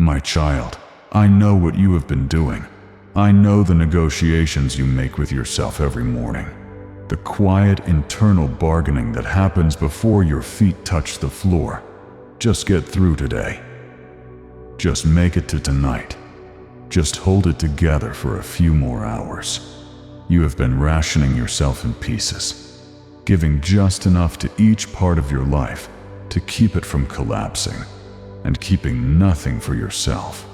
My child, I know what you have been doing. I know the negotiations you make with yourself every morning. The quiet internal bargaining that happens before your feet touch the floor. Just get through today. Just make it to tonight. Just hold it together for a few more hours. You have been rationing yourself in pieces, giving just enough to each part of your life to keep it from collapsing, and keeping nothing for yourself.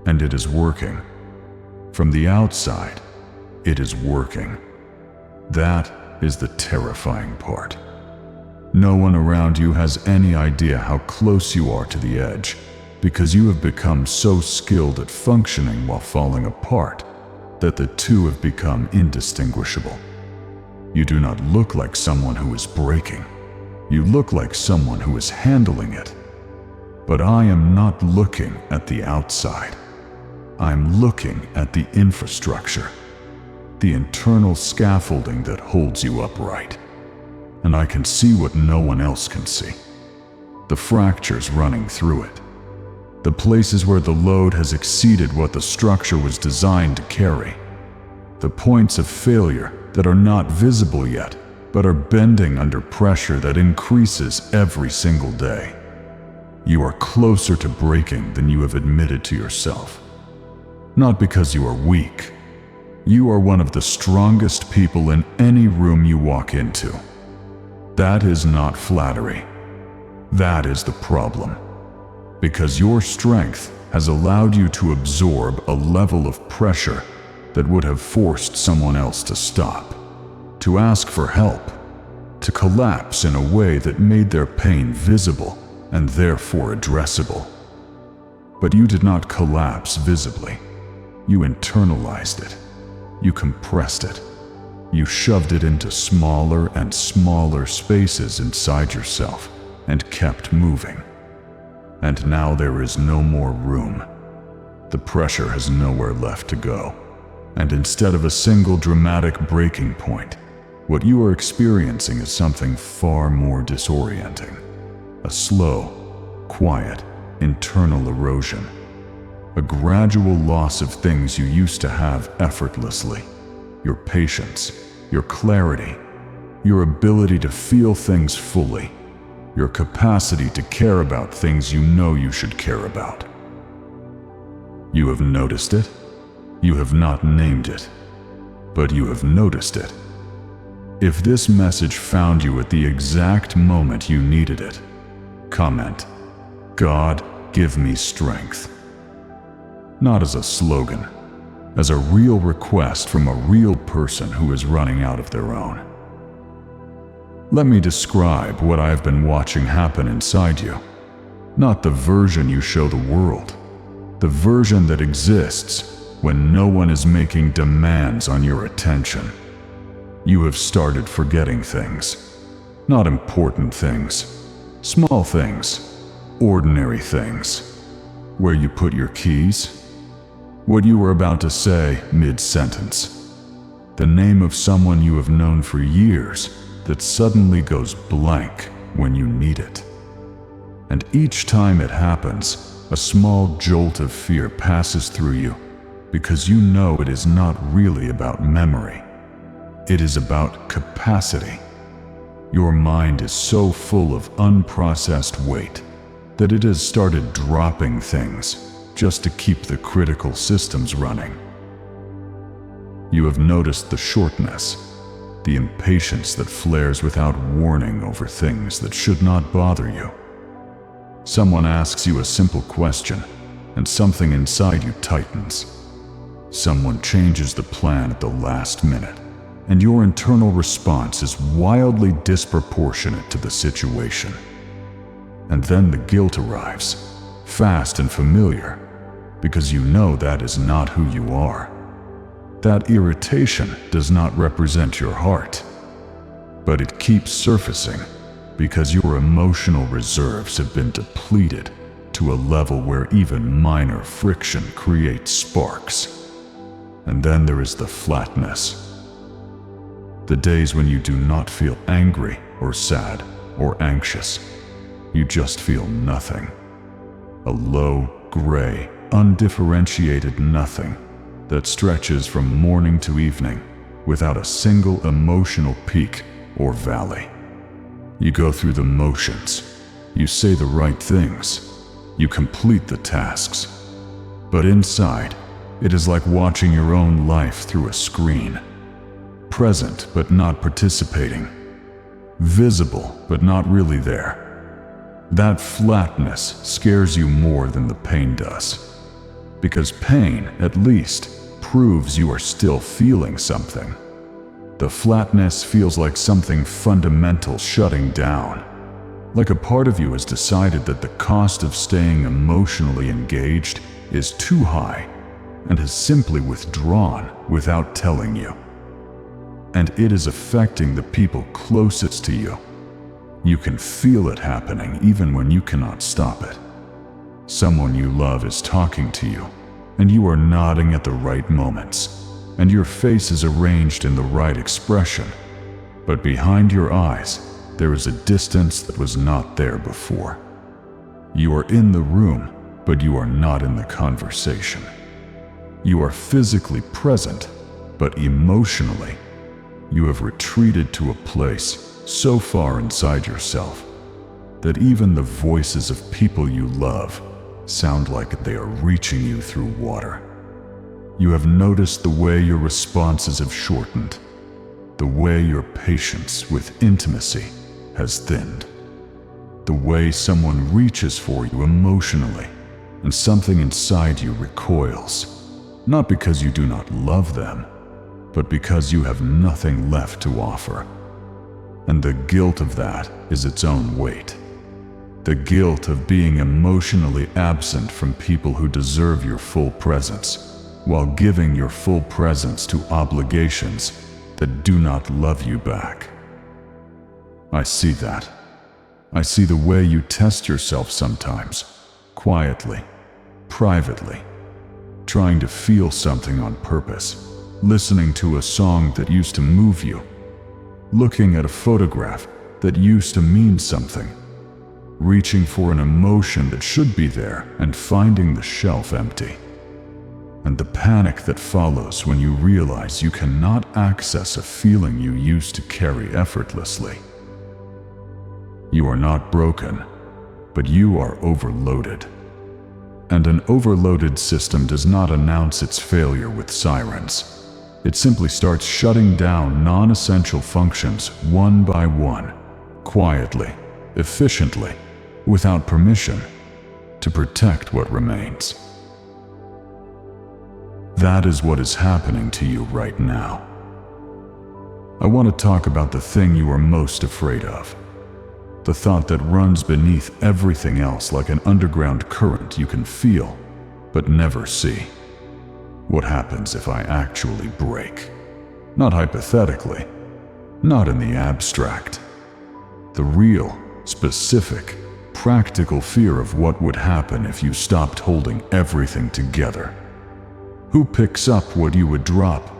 And it is working. From the outside, it is working. That is the terrifying part. No one around you has any idea how close you are to the edge, because you have become so skilled at functioning while falling apart that the two have become indistinguishable. You do not look like someone who is breaking. You look like someone who is handling it. But I am not looking at the outside. I'm looking at the infrastructure, the internal scaffolding that holds you upright. And I can see what no one else can see. The fractures running through it. The places where the load has exceeded what the structure was designed to carry. The points of failure that are not visible yet, but are bending under pressure that increases every single day. You are closer to breaking than you have admitted to yourself. Not because you are weak. You are one of the strongest people in any room you walk into. That is not flattery. That is the problem. Because your strength has allowed you to absorb a level of pressure that would have forced someone else to stop, to ask for help, to collapse in a way that made their pain visible and therefore addressable. But you did not collapse visibly. You internalized it. You compressed it. You shoved it into smaller and smaller spaces inside yourself and kept moving. And now there is no more room. The pressure has nowhere left to go. And instead of a single dramatic breaking point, what you are experiencing is something far more disorienting. A slow, quiet, internal erosion. A gradual loss of things you used to have effortlessly. Your patience, your clarity, your ability to feel things fully, your capacity to care about things you know you should care about. You have noticed it. You have not named it, but you have noticed it. If this message found you at the exact moment you needed it, comment, "God, give me strength." Not as a slogan, as a real request from a real person who is running out of their own. Let me describe what I have been watching happen inside you. Not the version you show the world, the version that exists when no one is making demands on your attention. You have started forgetting things. Not important things, small things, ordinary things. Where you put your keys, what you were about to say mid-sentence, the name of someone you have known for years that suddenly goes blank when you need it. And each time it happens, a small jolt of fear passes through you, because you know it is not really about memory. It is about capacity. Your mind is so full of unprocessed weight that it has started dropping things just to keep the critical systems running. You have noticed the shortness, the impatience that flares without warning over things that should not bother you. Someone asks you a simple question, and something inside you tightens. Someone changes the plan at the last minute, and your internal response is wildly disproportionate to the situation. And then the guilt arrives, fast and familiar, because you know that is not who you are. That irritation does not represent your heart, but it keeps surfacing because your emotional reserves have been depleted to a level where even minor friction creates sparks. And then there is the flatness. The days when you do not feel angry or sad or anxious. You just feel nothing. A low, gray, undifferentiated nothing that stretches from morning to evening without a single emotional peak or valley. You go through the motions, you say the right things, you complete the tasks, but inside, it is like watching your own life through a screen. Present but not participating. Visible but not really there. That flatness scares you more than the pain does. Because pain, at least, proves you are still feeling something. The flatness feels like something fundamental shutting down. Like a part of you has decided that the cost of staying emotionally engaged is too high and has simply withdrawn without telling you. And it is affecting the people closest to you. You can feel it happening even when you cannot stop it. Someone you love is talking to you, and you are nodding at the right moments, and your face is arranged in the right expression. But behind your eyes, there is a distance that was not there before. You are in the room, but you are not in the conversation. You are physically present, but emotionally, you have retreated to a place so far inside yourself that even the voices of people you love sound like they are reaching you through water. You have noticed the way your responses have shortened, the way your patience with intimacy has thinned, the way someone reaches for you emotionally and something inside you recoils. Not because you do not love them, but because you have nothing left to offer. And the guilt of that is its own weight. The guilt of being emotionally absent from people who deserve your full presence, while giving your full presence to obligations that do not love you back. I see that. I see the way you test yourself sometimes, quietly, privately, trying to feel something on purpose, listening to a song that used to move you, looking at a photograph that used to mean something, reaching for an emotion that should be there and finding the shelf empty. And the panic that follows when you realize you cannot access a feeling you used to carry effortlessly. You are not broken, but you are overloaded. And an overloaded system does not announce its failure with sirens. It simply starts shutting down non-essential functions one by one, quietly, efficiently, without permission, to protect what remains. That is what is happening to you right now. I want to talk about the thing you are most afraid of. The thought that runs beneath everything else like an underground current you can feel, but never see. What happens if I actually break? Not hypothetically, not in the abstract. The real, specific, practical fear of what would happen if you stopped holding everything together. Who picks up what you would drop?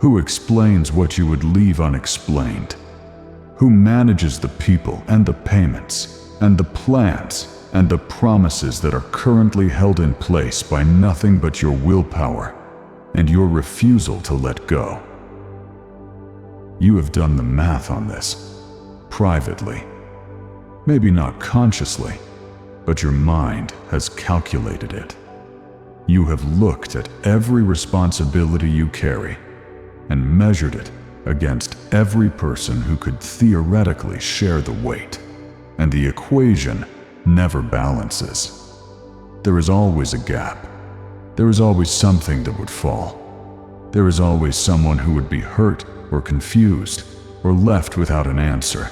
Who explains what you would leave unexplained? Who manages the people and the payments and the plans and the promises that are currently held in place by nothing but your willpower and your refusal to let go? You have done the math on this, privately. Maybe not consciously, but your mind has calculated it. You have looked at every responsibility you carry and measured it against every person who could theoretically share the weight, and the equation never balances. There is always a gap. There is always something that would fall. There is always someone who would be hurt or confused or left without an answer.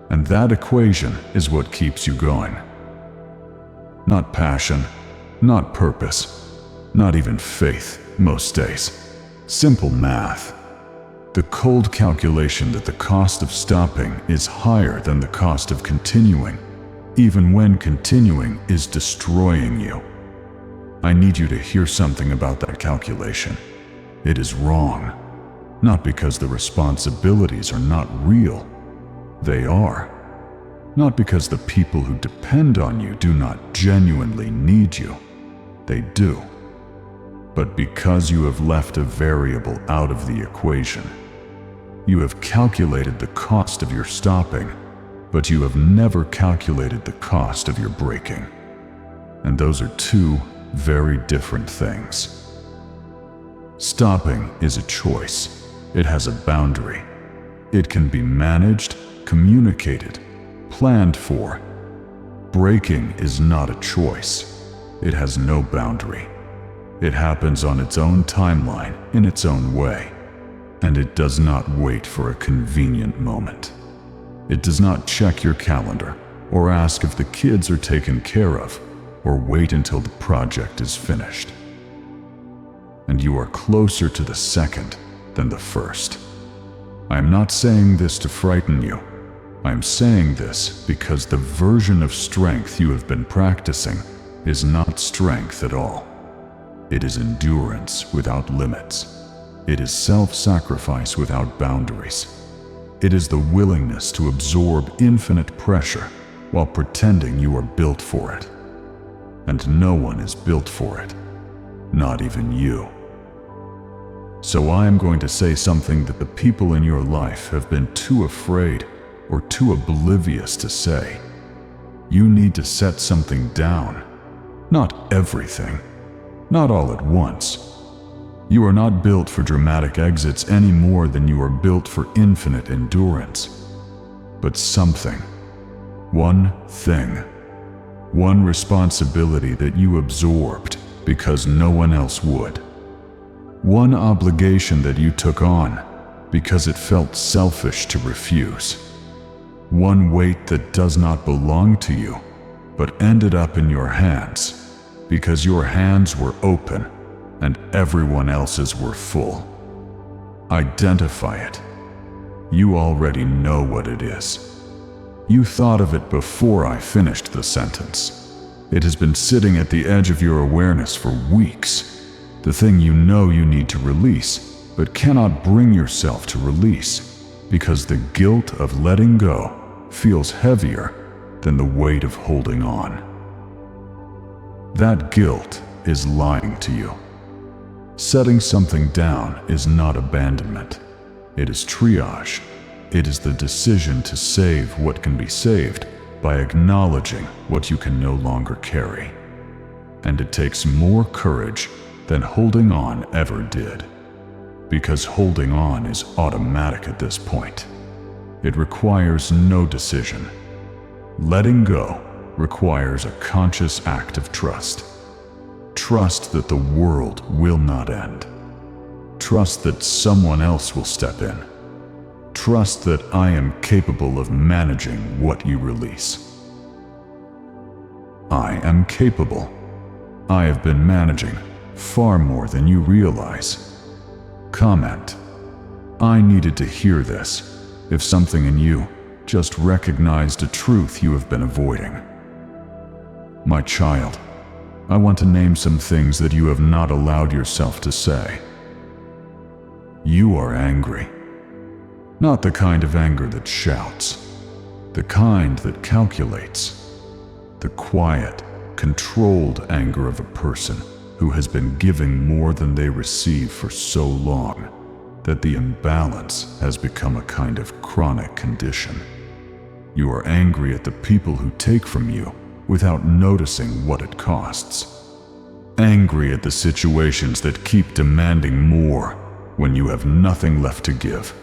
And that equation is what keeps you going. Not passion, not purpose, not even faith most days. Simple math. The cold calculation that the cost of stopping is higher than the cost of continuing, even when continuing is destroying you. I need you to hear something about that calculation. It is wrong. Not because the responsibilities are not real. They are. Not because the people who depend on you do not genuinely need you. They do. But because you have left a variable out of the equation. You have calculated the cost of your stopping, but you have never calculated the cost of your breaking. And those are two very different things. Stopping is a choice. It has a boundary. It can be managed, communicated, planned for. Breaking is not a choice. It has no boundary. It happens on its own timeline, in its own way. And it does not wait for a convenient moment. It does not check your calendar, or ask if the kids are taken care of, or wait until the project is finished. And you are closer to the second than the first. I am not saying this to frighten you. I am saying this because the version of strength you have been practicing is not strength at all. It is endurance without limits. It is self-sacrifice without boundaries. It is the willingness to absorb infinite pressure while pretending you are built for it. And no one is built for it, not even you. So I am going to say something that the people in your life have been too afraid or too oblivious to say. You need to set something down. Not everything. Not all at once. You are not built for dramatic exits any more than you are built for infinite endurance. But something. One thing. One responsibility that you absorbed because no one else would. One obligation that you took on because it felt selfish to refuse. One weight that does not belong to you, but ended up in your hands because your hands were open and everyone else's were full. Identify it. You already know what it is. You thought of it before I finished the sentence. It has been sitting at the edge of your awareness for weeks. The thing you know you need to release, but cannot bring yourself to release, because the guilt of letting go feels heavier than the weight of holding on. That guilt is lying to you. Setting something down is not abandonment. It is triage. It is the decision to save what can be saved by acknowledging what you can no longer carry. And it takes more courage than holding on ever did. Because holding on is automatic at this point. It requires no decision. Letting go requires a conscious act of trust. Trust that the world will not end. Trust that someone else will step in. Trust that I am capable of managing what you release. I am capable. I have been managing far more than you realize. Comment. I needed to hear this, if something in you just recognized a truth you have been avoiding. My child, I want to name some things that you have not allowed yourself to say. You are angry. Not the kind of anger that shouts, the kind that calculates, the quiet, controlled anger of a person who has been giving more than they receive for so long that the imbalance has become a kind of chronic condition. You are angry at the people who take from you without noticing what it costs. Angry at the situations that keep demanding more when you have nothing left to give.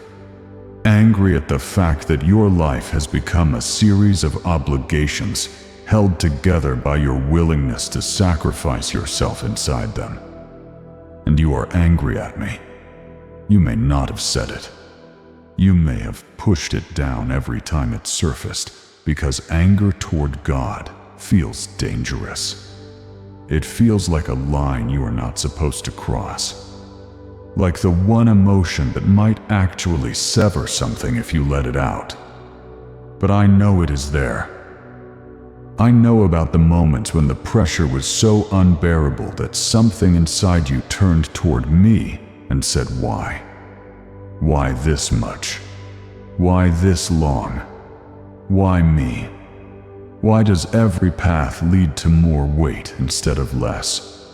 Angry at the fact that your life has become a series of obligations held together by your willingness to sacrifice yourself inside them. And you are angry at me. You may not have said it. You may have pushed it down every time it surfaced, because anger toward God feels dangerous. It feels like a line you are not supposed to cross. Like the one emotion that might actually sever something if you let it out. But I know it is there. I know about the moments when the pressure was so unbearable that something inside you turned toward me and said, why? Why this much? Why this long? Why me? Why does every path lead to more weight instead of less?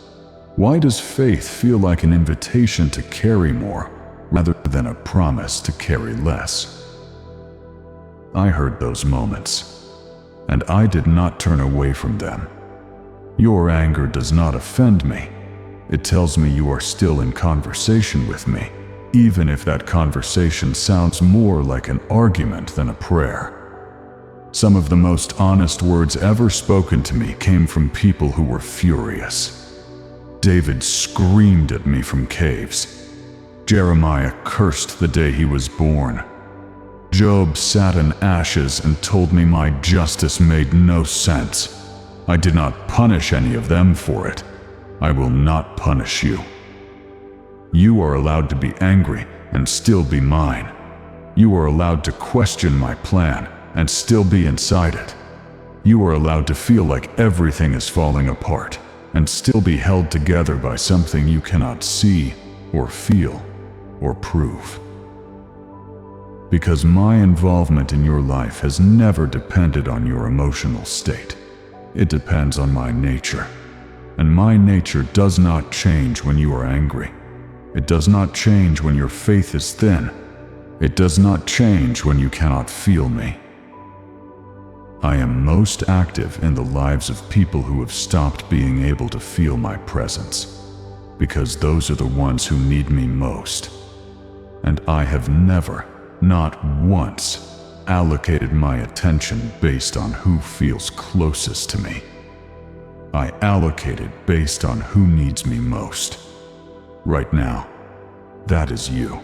Why does faith feel like an invitation to carry more rather than a promise to carry less? I heard those moments, and I did not turn away from them. Your anger does not offend me. It tells me you are still in conversation with me, even if that conversation sounds more like an argument than a prayer. Some of the most honest words ever spoken to me came from people who were furious. David screamed at me from caves. Jeremiah cursed the day he was born. Job sat in ashes and told me my justice made no sense. I did not punish any of them for it. I will not punish you. You are allowed to be angry and still be mine. You are allowed to question my plan and still be inside it. You are allowed to feel like everything is falling apart and still be held together by something you cannot see or feel or prove. Because my involvement in your life has never depended on your emotional state. It depends on my nature. And my nature does not change when you are angry. It does not change when your faith is thin. It does not change when you cannot feel me. I am most active in the lives of people who have stopped being able to feel my presence, because those are the ones who need me most. And I have never, not once, allocated my attention based on who feels closest to me. I allocate it based on who needs me most. Right now, that is you.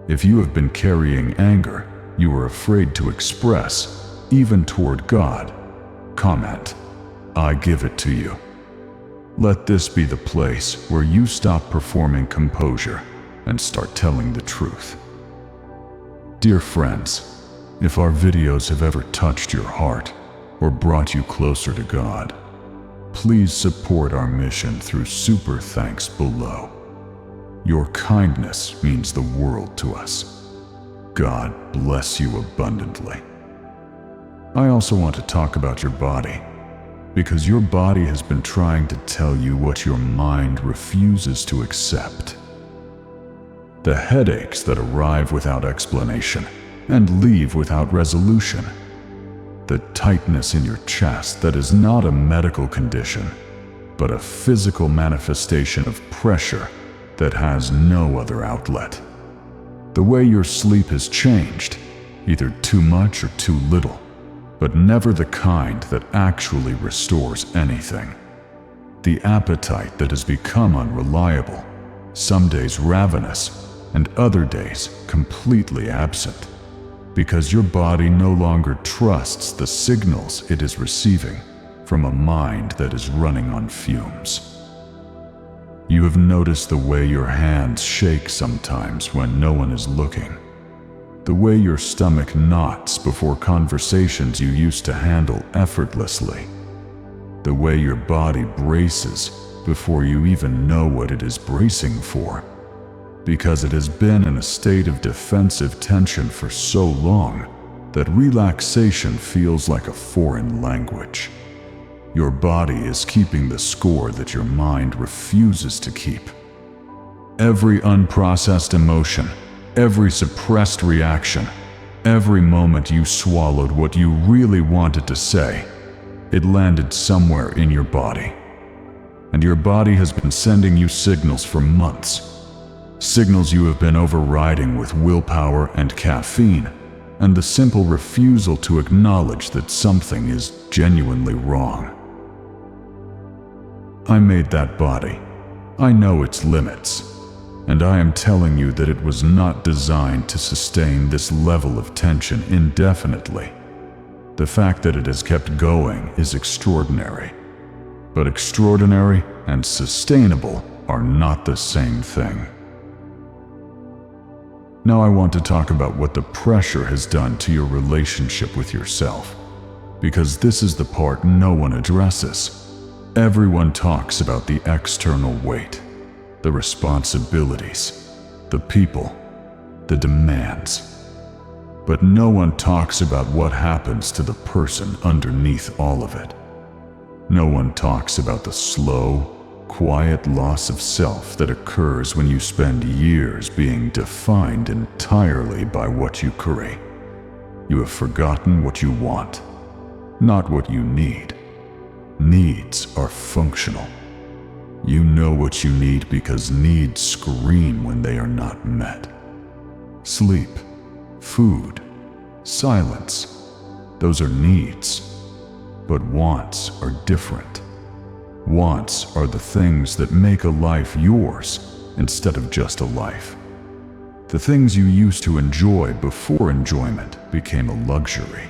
If you have been carrying anger you are afraid to express, even toward God, comment, "I give it to you." Let this be the place where you stop performing composure and start telling the truth. Dear friends, if our videos have ever touched your heart or brought you closer to God, please support our mission through super thanks below. Your kindness means the world to us. God bless you abundantly. I also want to talk about your body, because your body has been trying to tell you what your mind refuses to accept. The headaches that arrive without explanation and leave without resolution. The tightness in your chest that is not a medical condition, but a physical manifestation of pressure that has no other outlet. The way your sleep has changed, either too much or too little, but never the kind that actually restores anything. The appetite that has become unreliable, some days ravenous, and other days completely absent, because your body no longer trusts the signals it is receiving from a mind that is running on fumes. You have noticed the way your hands shake sometimes when no one is looking, the way your stomach knots before conversations you used to handle effortlessly, the way your body braces before you even know what it is bracing for, because it has been in a state of defensive tension for so long that relaxation feels like a foreign language. Your body is keeping the score that your mind refuses to keep. Every unprocessed emotion, every suppressed reaction, every moment you swallowed what you really wanted to say, it landed somewhere in your body. And your body has been sending you signals for months. Signals you have been overriding with willpower and caffeine, and the simple refusal to acknowledge that something is genuinely wrong. I made that body. I know its limits. And I am telling you that it was not designed to sustain this level of tension indefinitely. The fact that it has kept going is extraordinary. But extraordinary and sustainable are not the same thing. Now I want to talk about what the pressure has done to your relationship with yourself, because this is the part no one addresses. Everyone talks about the external weight, the responsibilities, the people, the demands. But no one talks about what happens to the person underneath all of it. No one talks about the slow, quiet loss of self that occurs when you spend years being defined entirely by what you carry. You have forgotten what you want, not what you need. Needs are functional. You know what you need because needs scream when they are not met. Sleep, food, silence, those are needs. But wants are different. Wants are the things that make a life yours instead of just a life. The things you used to enjoy before enjoyment became a luxury.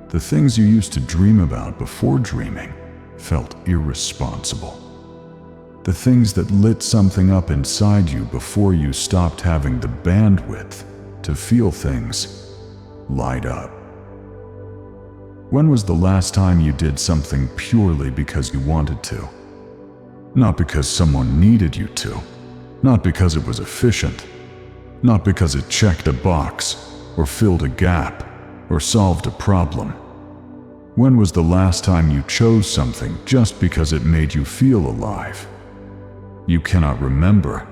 The things you used to dream about before dreaming felt irresponsible. The things that lit something up inside you before you stopped having the bandwidth to feel things light up. When was the last time you did something purely because you wanted to? Not because someone needed you to. Not because it was efficient. Not because it checked a box, or filled a gap, or solved a problem. When was the last time you chose something just because it made you feel alive? You cannot remember.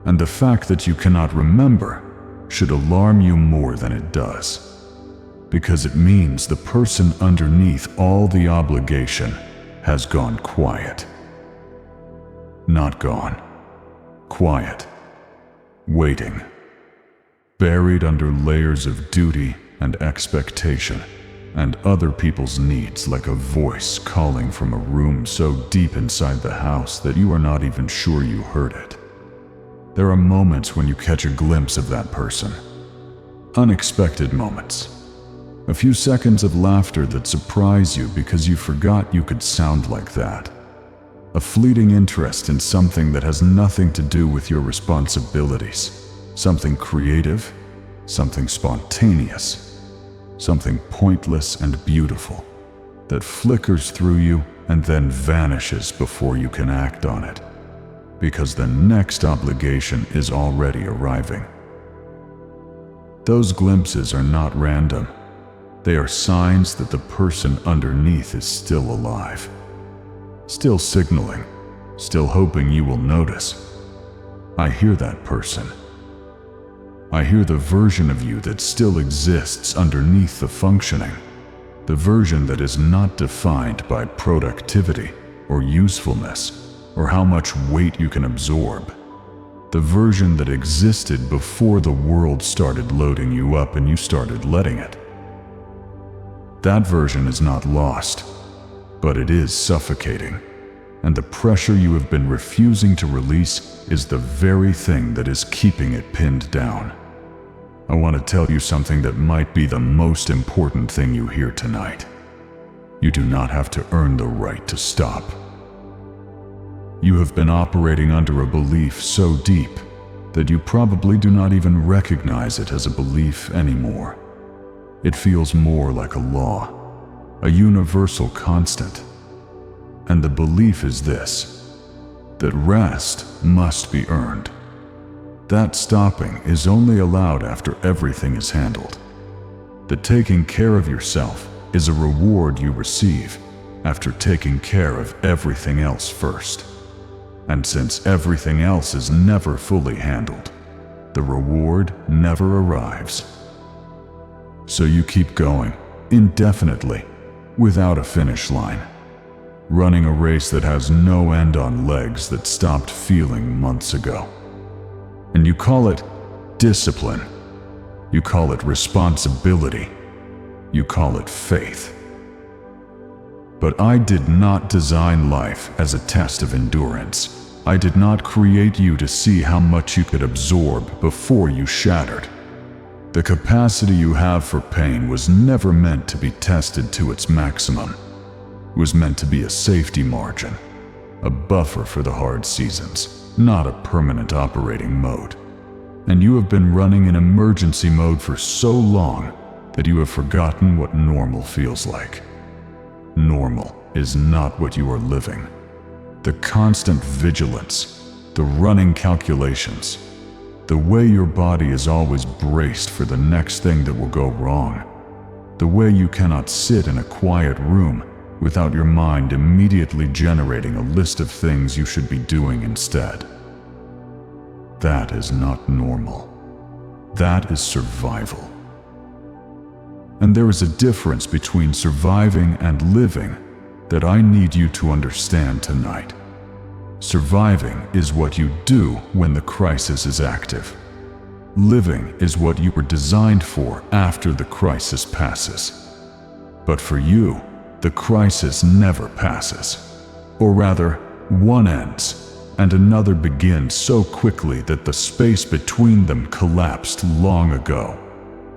And the fact that you cannot remember should alarm you more than it does. Because it means the person underneath all the obligation has gone quiet. Not gone. Quiet. Waiting. Buried under layers of duty and expectation, and other people's needs like a voice calling from a room so deep inside the house that you are not even sure you heard it. There are moments when you catch a glimpse of that person. Unexpected moments. A few seconds of laughter that surprise you because you forgot you could sound like that. A fleeting interest in something that has nothing to do with your responsibilities. Something creative, something spontaneous, something pointless and beautiful that flickers through you and then vanishes before you can act on it. Because the next obligation is already arriving. Those glimpses are not random. They are signs that the person underneath is still alive. Still signaling, still hoping you will notice. I hear that person. I hear the version of you that still exists underneath the functioning. The version that is not defined by productivity or usefulness or how much weight you can absorb. The version that existed before the world started loading you up and you started letting it. That version is not lost, but it is suffocating, and the pressure you have been refusing to release is the very thing that is keeping it pinned down. I want to tell you something that might be the most important thing you hear tonight. You do not have to earn the right to stop. You have been operating under a belief so deep that you probably do not even recognize it as a belief anymore. It feels more like a law, a universal constant. And the belief is this, that rest must be earned. That stopping is only allowed after everything is handled. That taking care of yourself is a reward you receive after taking care of everything else first. And since everything else is never fully handled, the reward never arrives. So you keep going, indefinitely, without a finish line, running a race that has no end on legs that stopped feeling months ago. And you call it discipline. You call it responsibility. You call it faith. But I did not design life as a test of endurance. I did not create you to see how much you could absorb before you shattered. The capacity you have for pain was never meant to be tested to its maximum. It was meant to be a safety margin, a buffer for the hard seasons, not a permanent operating mode. And you have been running in emergency mode for so long that you have forgotten what normal feels like. Normal is not what you are living. The constant vigilance, the running calculations, The way your body is always braced for the next thing that will go wrong. The way you cannot sit in a quiet room without your mind immediately generating a list of things you should be doing instead. That is not normal. That is survival. And there is a difference between surviving and living that I need you to understand tonight. Surviving is what you do when the crisis is active. Living is what you were designed for after the crisis passes. But for you, the crisis never passes. Or rather, one ends, and another begins so quickly that the space between them collapsed long ago.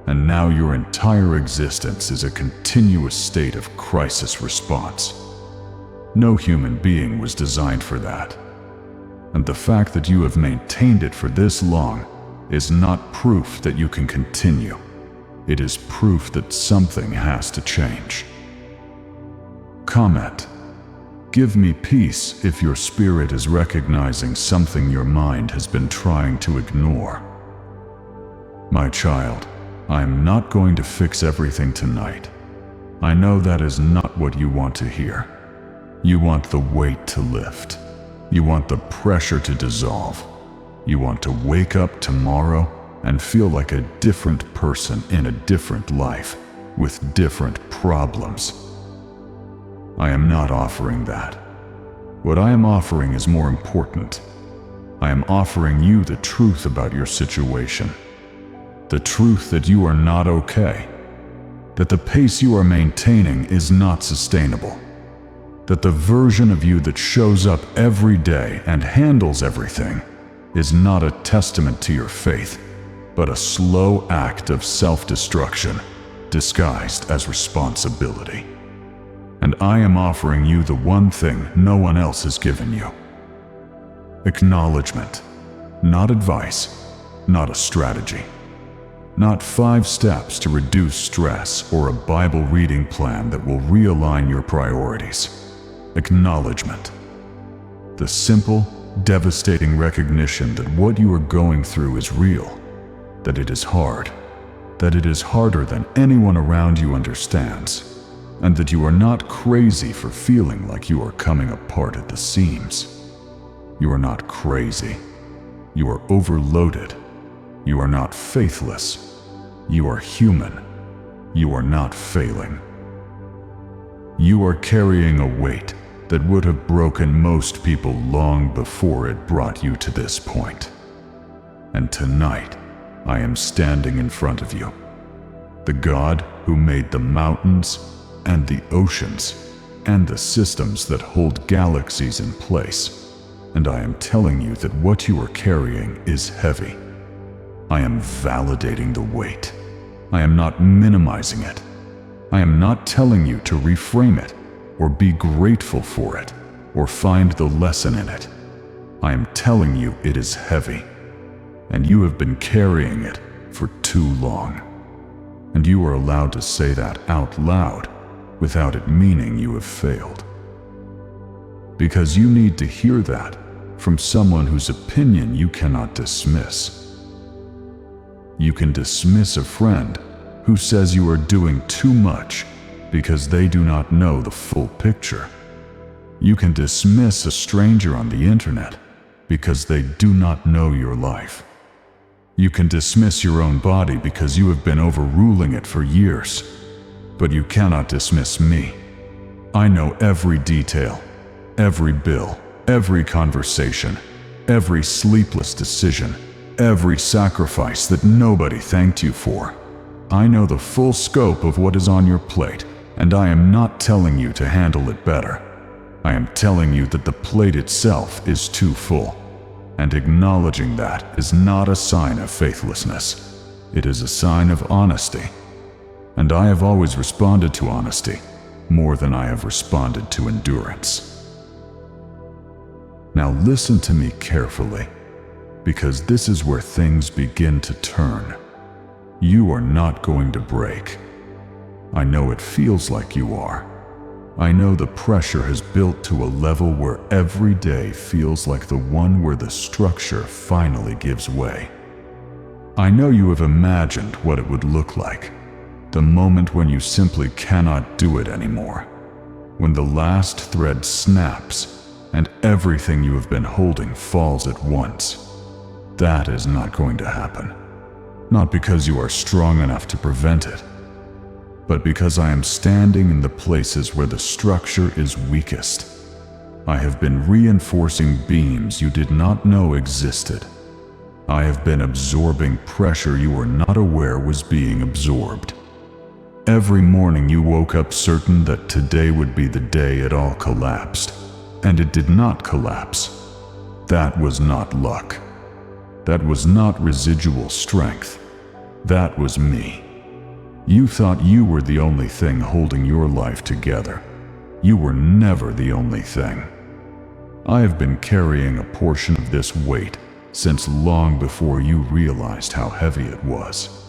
And now your entire existence is a continuous state of crisis response. No human being was designed for that. And the fact that you have maintained it for this long is not proof that you can continue. It is proof that something has to change. Comment. Give me peace if your spirit is recognizing something your mind has been trying to ignore. My child, I am not going to fix everything tonight. I know that is not what you want to hear. You want the weight to lift. You want the pressure to dissolve. You want to wake up tomorrow and feel like a different person in a different life, with different problems. I am not offering that. What I am offering is more important. I am offering you the truth about your situation. The truth that you are not okay. That the pace you are maintaining is not sustainable. That the version of you that shows up every day and handles everything is not a testament to your faith, but a slow act of self-destruction disguised as responsibility. And I am offering you the one thing no one else has given you. Acknowledgement, not advice, not a strategy. Not 5 steps to reduce stress or a Bible reading plan that will realign your priorities. Acknowledgement. The simple, devastating recognition that what you are going through is real, that it is hard, that it is harder than anyone around you understands, and that you are not crazy for feeling like you are coming apart at the seams. You are not crazy. You are overloaded. You are not faithless. You are human. You are not failing. You are carrying a weight that would have broken most people long before it brought you to this point. And tonight, I am standing in front of you, the God who made the mountains and the oceans and the systems that hold galaxies in place. And I am telling you that what you are carrying is heavy. I am validating the weight. I am not minimizing it. I am not telling you to reframe it, or be grateful for it, or find the lesson in it. I am telling you it is heavy, and you have been carrying it for too long. And you are allowed to say that out loud without it meaning you have failed. Because you need to hear that from someone whose opinion you cannot dismiss. You can dismiss a friend who says you are doing too much because they do not know the full picture. You can dismiss a stranger on the internet because they do not know your life. You can dismiss your own body because you have been overruling it for years. But you cannot dismiss me. I know every detail, every bill, every conversation, every sleepless decision, every sacrifice that nobody thanked you for. I know the full scope of what is on your plate, and I am not telling you to handle it better. I am telling you that the plate itself is too full, and acknowledging that is not a sign of faithlessness. It is a sign of honesty. And I have always responded to honesty more than I have responded to endurance. Now listen to me carefully, because this is where things begin to turn. You are not going to break. I know it feels like you are. I know the pressure has built to a level where every day feels like the one where the structure finally gives way. I know you have imagined what it would look like. The moment when you simply cannot do it anymore. When the last thread snaps and everything you have been holding falls at once. That is not going to happen. Not because you are strong enough to prevent it, but because I am standing in the places where the structure is weakest. I have been reinforcing beams you did not know existed. I have been absorbing pressure you were not aware was being absorbed. Every morning you woke up certain that today would be the day it all collapsed, and it did not collapse. That was not luck. That was not residual strength. That was me. You thought you were the only thing holding your life together. You were never the only thing. I have been carrying a portion of this weight since long before you realized how heavy it was.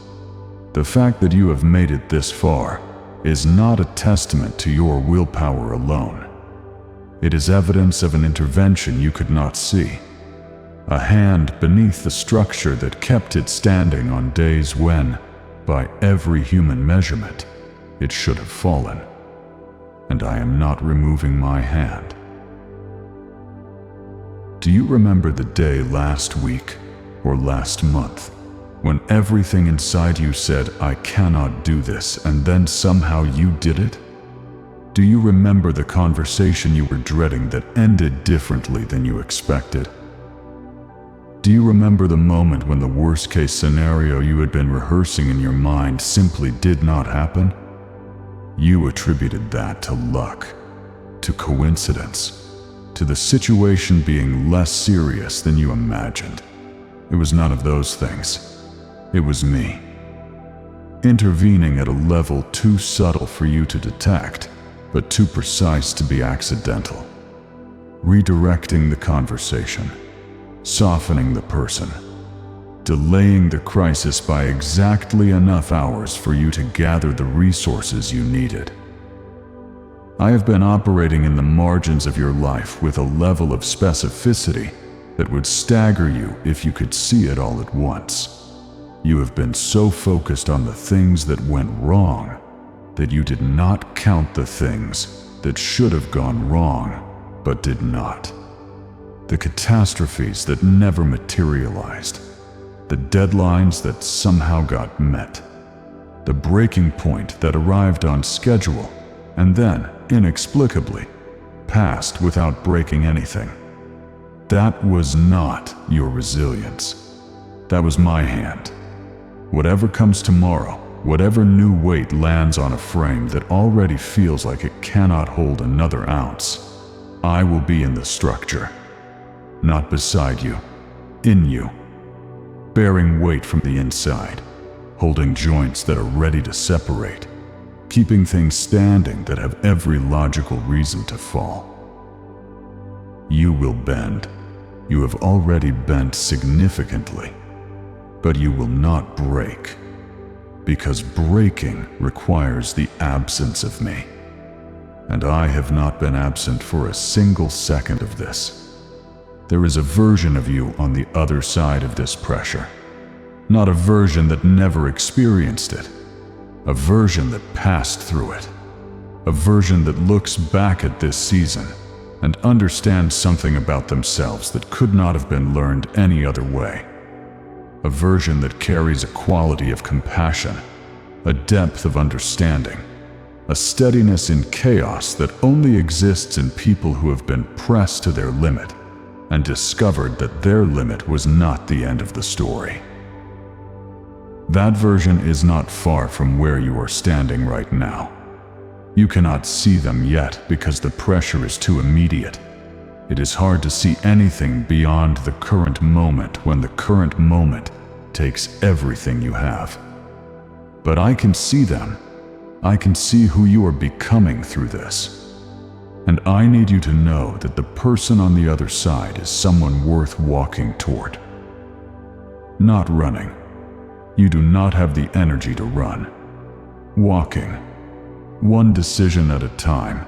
The fact that you have made it this far is not a testament to your willpower alone. It is evidence of an intervention you could not see. A hand beneath the structure that kept it standing on days when, by every human measurement, it should have fallen. And I am not removing my hand. Do you remember the day last week or last month when everything inside you said, I cannot do this, and then somehow you did it? Do you remember the conversation you were dreading that ended differently than you expected? Do you remember the moment when the worst-case scenario you had been rehearsing in your mind simply did not happen? You attributed that to luck, to coincidence, to the situation being less serious than you imagined. It was none of those things. It was me, intervening at a level too subtle for you to detect, but too precise to be accidental. Redirecting the conversation, softening the person, delaying the crisis by exactly enough hours for you to gather the resources you needed. I have been operating in the margins of your life with a level of specificity that would stagger you if you could see it all at once. You have been so focused on the things that went wrong that you did not count the things that should have gone wrong but did not. The catastrophes that never materialized, the deadlines that somehow got met, the breaking point that arrived on schedule and then, inexplicably, passed without breaking anything. That was not your resilience. That was my hand. Whatever comes tomorrow, whatever new weight lands on a frame that already feels like it cannot hold another ounce, I will be in the structure. Not beside you, in you, bearing weight from the inside, holding joints that are ready to separate, keeping things standing that have every logical reason to fall. You will bend. You have already bent significantly, but you will not break, because breaking requires the absence of me. And I have not been absent for a single second of this. There is a version of you on the other side of this pressure, not a version that never experienced it, a version that passed through it, a version that looks back at this season and understands something about themselves that could not have been learned any other way, a version that carries a quality of compassion, a depth of understanding, a steadiness in chaos that only exists in people who have been pressed to their limit and discovered that their limit was not the end of the story. That version is not far from where you are standing right now. You cannot see them yet because the pressure is too immediate. It is hard to see anything beyond the current moment when the current moment takes everything you have. But I can see them. I can see who you are becoming through this. And I need you to know that the person on the other side is someone worth walking toward. Not running. You do not have the energy to run. Walking. One decision at a time.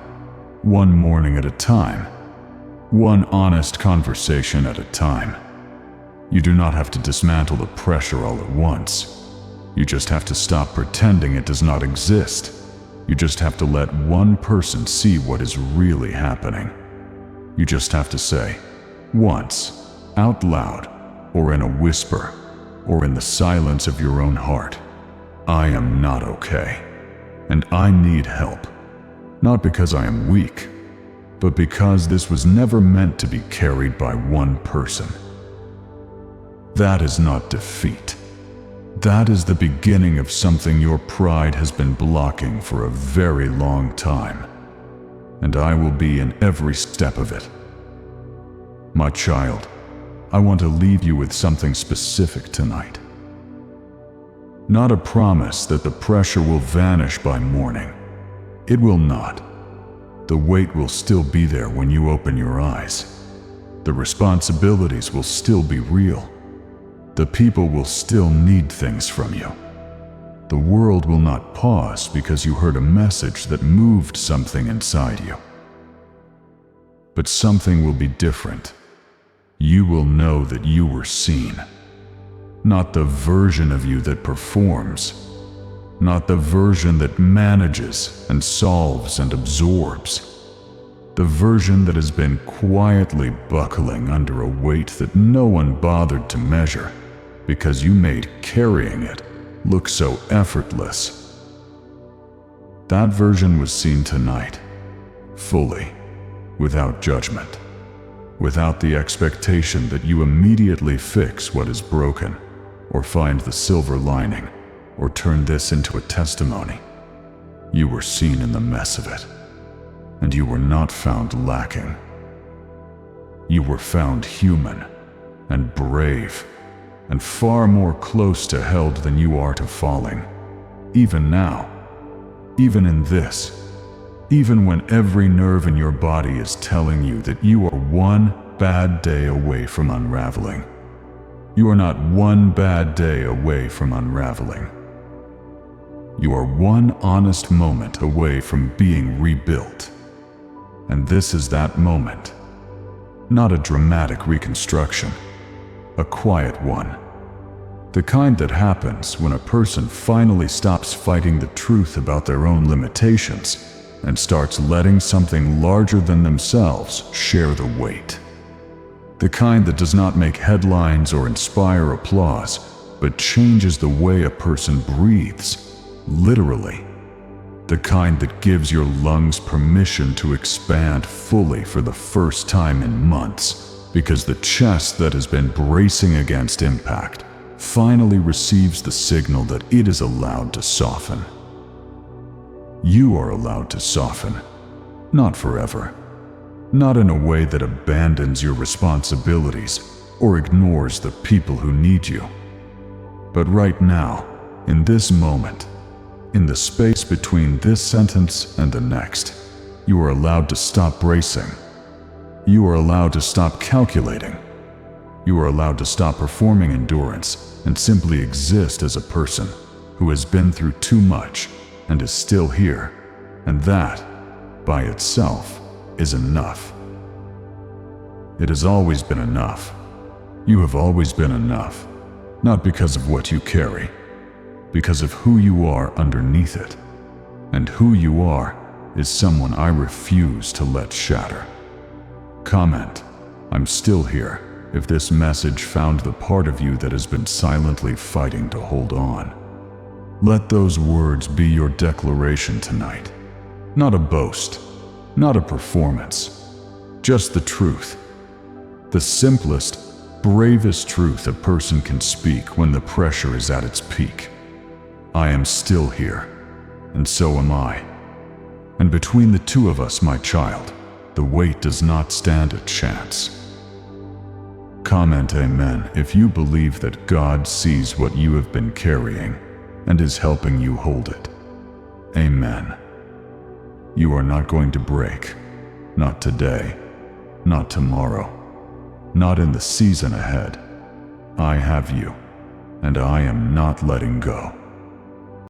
One morning at a time. One honest conversation at a time. You do not have to dismantle the pressure all at once. You just have to stop pretending it does not exist. You just have to let one person see what is really happening. You just have to say, once, out loud, or in a whisper, or in the silence of your own heart, I am not okay, and I need help. Not because I am weak, but because this was never meant to be carried by one person. That is not defeat. That is the beginning of something your pride has been blocking for a very long time, and I will be in every step of it. My child, I want to leave you with something specific tonight. Not a promise that the pressure will vanish by morning. It will not. The weight will still be there when you open your eyes. The responsibilities will still be real. The people will still need things from you. The world will not pause because you heard a message that moved something inside you. But something will be different. You will know that you were seen. Not the version of you that performs. Not the version that manages and solves and absorbs. The version that has been quietly buckling under a weight that no one bothered to measure because you made carrying it look so effortless. That version was seen tonight, fully, without judgment, without the expectation that you immediately fix what is broken, or find the silver lining, or turn this into a testimony. You were seen in the mess of it, and you were not found lacking. You were found human and brave, and far more close to held than you are to falling. Even now, even in this, even when every nerve in your body is telling you that you are one bad day away from unraveling. You are not one bad day away from unraveling. You are one honest moment away from being rebuilt. And this is that moment. Not a dramatic reconstruction, a quiet one. The kind that happens when a person finally stops fighting the truth about their own limitations and starts letting something larger than themselves share the weight. The kind that does not make headlines or inspire applause, but changes the way a person breathes, literally. The kind that gives your lungs permission to expand fully for the first time in months, because the chest that has been bracing against impact finally receives the signal that it is allowed to soften. You are allowed to soften, not forever. Not in a way that abandons your responsibilities or ignores the people who need you. But right now, in this moment, in the space between this sentence and the next, you are allowed to stop bracing. You are allowed to stop calculating. You are allowed to stop performing endurance and simply exist as a person who has been through too much and is still here. And that, by itself, is enough. It has always been enough. You have always been enough, not because of what you carry, because of who you are underneath it. And who you are is someone I refuse to let shatter. Comment, I'm still here, if this message found the part of you that has been silently fighting to hold on. Let those words be your declaration tonight. Not a boast, not a performance, just the truth. The simplest, bravest truth a person can speak when the pressure is at its peak. I am still here, and so am I. And between the two of us, my child, the weight does not stand a chance. Comment amen if you believe that God sees what you have been carrying and is helping you hold it. Amen. You are not going to break. Not today. Not tomorrow. Not in the season ahead. I have you, and I am not letting go.